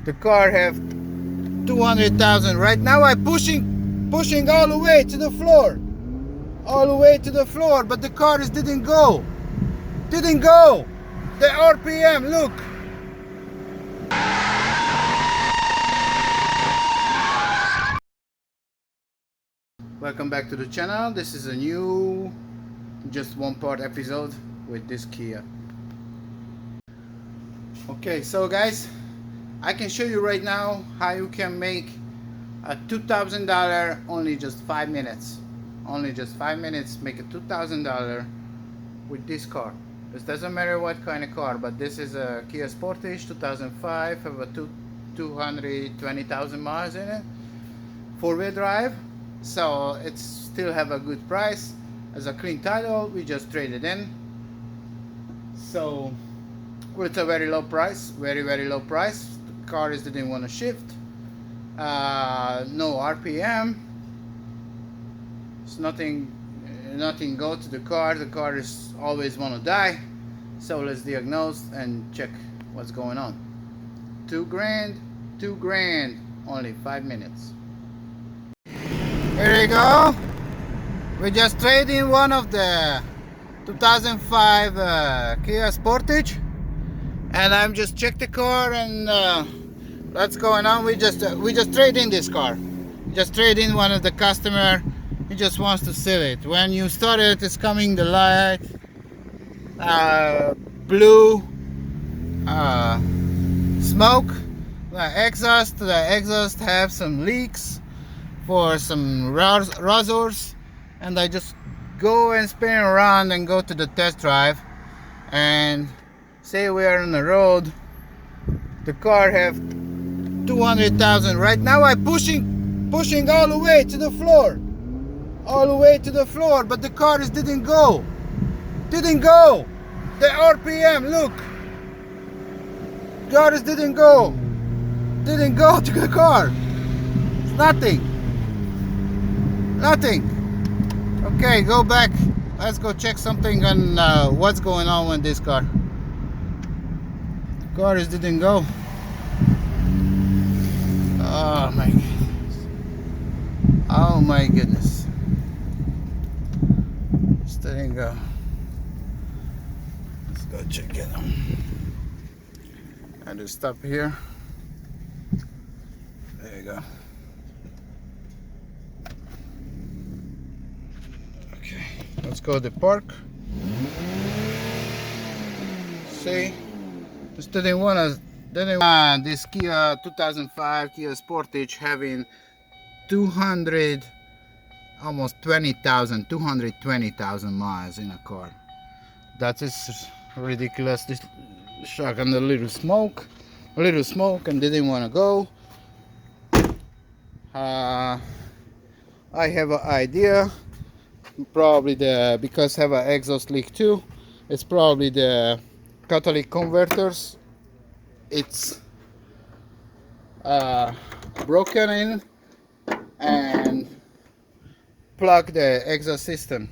The car have 200,000. Right now I'm pushing all the way to the floor. All the way to the floor, but the car didn't go. Didn't go. The RPM, look. Welcome back to the channel. This is a new just one part episode with this Kia. Okay, so guys, I can show you right now how you can make a $2,000 only just 5 minutes. Only just 5 minutes make a $2,000 with this car. This doesn't matter what kind of car, but this is a Kia Sportage 2005, have a 220,000 miles in it, 4-wheel drive, so it still have a good price. As a clean title, we just traded in, so with a very low price, very low price. The car didn't want to shift, no RPM, it's nothing go to the car. The car is always want to die. So let's diagnose and check what's going on. 2 grand, only 5 minutes. Here you go. We just traded in one of the 2005 Kia Sportage, and I'm just check the car and what's going on. We just trade in this car. Just trade in one of the customer. He just wants to sell it. When you start it, it's coming the light blue smoke. The exhaust have some leaks for some razors, and I just go and spin around and go to the test drive and say we are on the road. The car have 200,000. Right now I'm pushing all the way to the floor. All the way to the floor, but the car didn't go. Didn't go. The RPM, look. Car didn't go. Didn't go to the car. It's nothing. Nothing. Okay, go back. Let's go check something on what's going on with this car. The car didn't go. Oh my goodness. Oh my goodness. Didn't go. Let's go check it out. I just stop here. There you go. Okay, let's go to the park. See, just didn't want this Kia 2005 Kia Sportage having 200. Almost 220,000 miles in a car. That is ridiculous. This shock and a little smoke, and didn't want to go. I have an idea. Probably because have an exhaust leak too. It's probably the catalytic converters. It's broken in and plug the exhaust system.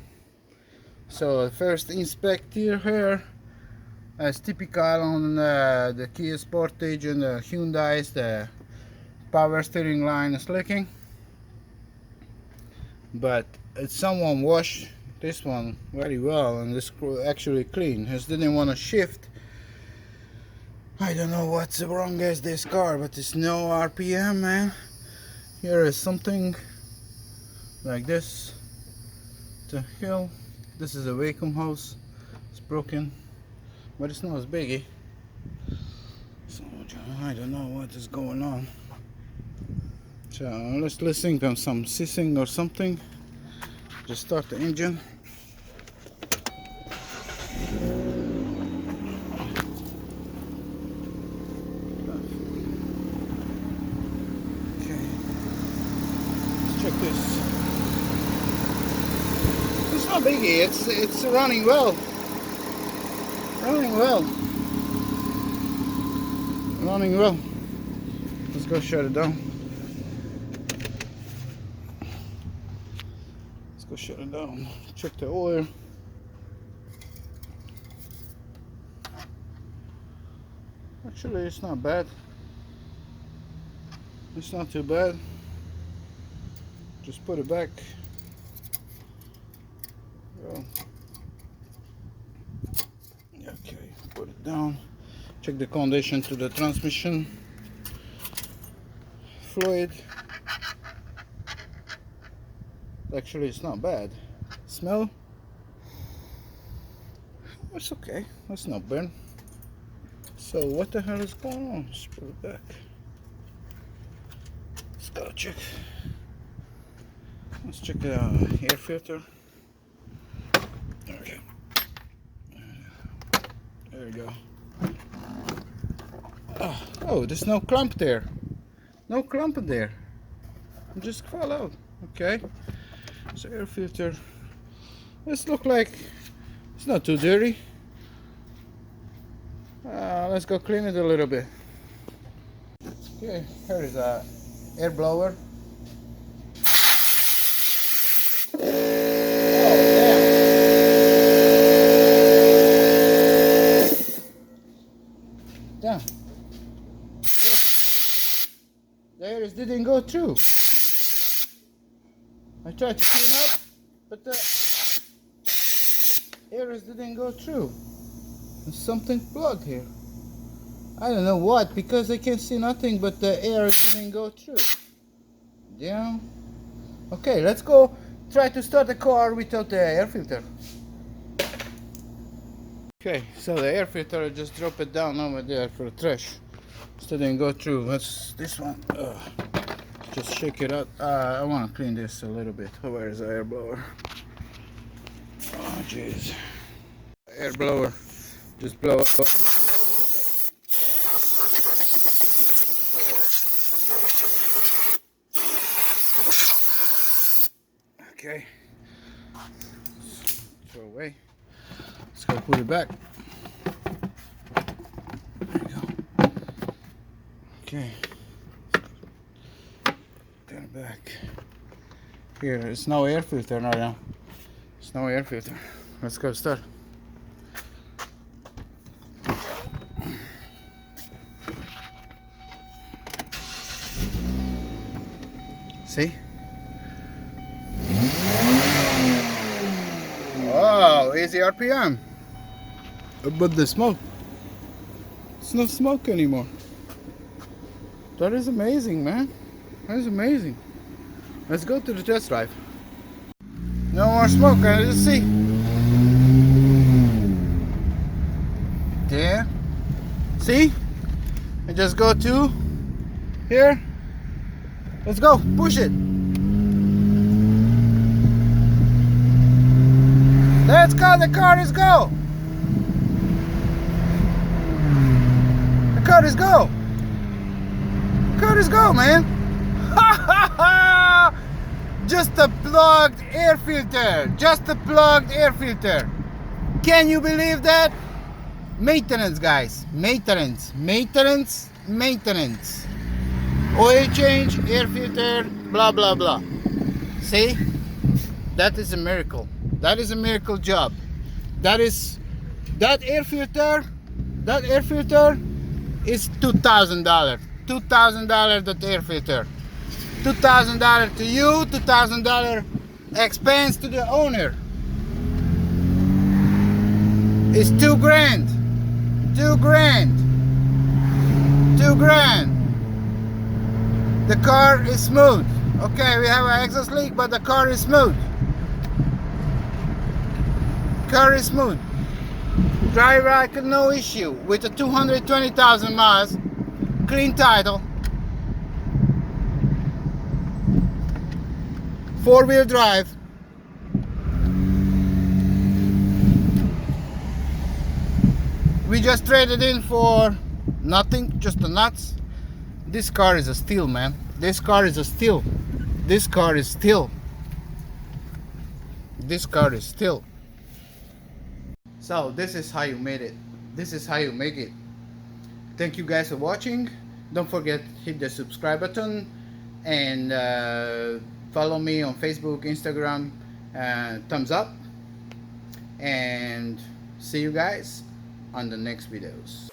So first inspect here, as typical on the Kia Sportage and the Hyundai's, the power steering line is leaking, but someone washed this one very well and this actually clean. It didn't want to shift. I don't know what's wrong with this car, but it's no RPM, man. Here is something like this. The hill. This is a vacuum hose. It's broken, but it's not as biggie. So I don't know what is going on. So let's listen to some hissing or something. Just start the engine. Okay. Let's check this. It's not biggie, it's running well. Running well. Let's go shut it down. Let's go shut it down. Check the oil. Actually, it's not bad. It's not too bad. Just put it back. Oh. Okay, put it down. Check the condition to the transmission fluid. Actually, it's not bad. Smell? It's okay. It's not burn. So what the hell is going on? Let's put it back. Let's go check. Let's check the air filter. Okay. There we go. Oh, there's no clump there. No clump there. It just fell out. Okay. So air filter. This look like it's not too dirty. Let's go clean it a little bit. Okay, here is a air blower. Damn. Look. The air didn't go through. I tried to clean up, but the air didn't go through. There's something plugged here. I don't know what, because I can't see nothing, but the air didn't go through. Damn. Okay, let's go try to start the car without the air filter. Okay, so the air filter, I just drop it down over there for the trash. Still didn't go through. What's this one? Just shake it out. I want to clean this a little bit. Where is the air blower? Oh, jeez. Air blower. Just blow up. Okay. Throw away. Let's go put it back. There you go. Okay. Turn it back. Here, it's no air filter now. It's no air filter. Let's go start. See? Oh, easy RPM. But the smoke. It's no smoke anymore. That is amazing, man. That is amazing. Let's go to the test drive. No more smoke, I just see. There. See? I just go to here. Let's go, push it. Let's go, the car is go. The car is go. The car is go, man. Ha ha ha! Just a plugged air filter. Just a plugged air filter. Can you believe that? Maintenance, guys. Maintenance. Maintenance. Maintenance. Oil change, air filter, blah blah blah. See? That is a miracle. That is a miracle job. That air filter is $2,000. $2,000 that air filter. $2,000 to you, $2,000 expense to the owner. It's $2,000. $2,000. $2,000. The car is smooth. Okay, we have an exhaust leak, but the car is smooth. Car is smooth. Drive record, no issue. With a 220,000 miles, clean title. 4-wheel drive. We just traded in for nothing, just the nuts. This car is a steal, man. This car is a steal. This car is steal. This car is steal. So this is how you made it. This is how you make it. Thank you guys for watching. Don't forget to hit the subscribe button and follow me on Facebook, Instagram, thumbs up, and see you guys on the next videos.